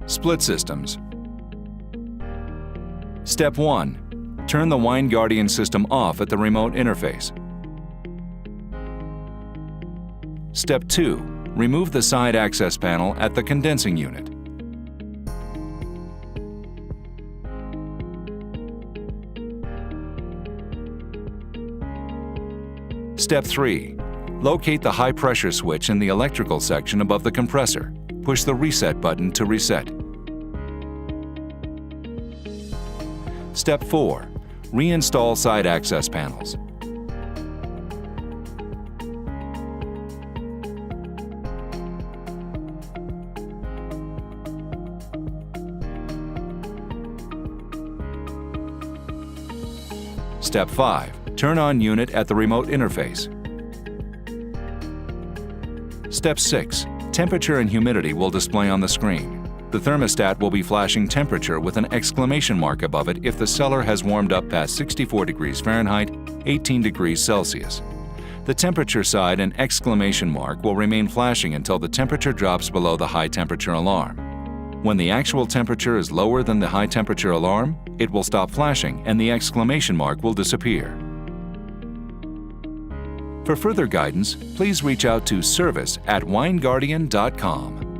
Split systems. Step 1. Turn the Wine Guardian system off at the remote interface. Step 2. Remove the side access panel at the condensing unit. Step 3. Locate the high pressure switch in the electrical section above the compressor. Push the reset button to reset. Step 4. Reinstall side access panels. Step 5. Turn on unit at the remote interface. Step 6. Temperature and humidity will display on the screen. The thermostat will be flashing temperature with an exclamation mark above it if the cellar has warmed up past 64 degrees Fahrenheit, 18 degrees Celsius. The temperature side and exclamation mark will remain flashing until the temperature drops below the high temperature alarm. When the actual temperature is lower than the high temperature alarm, it will stop flashing and the exclamation mark will disappear. For further guidance, please reach out to service@wineguardian.com.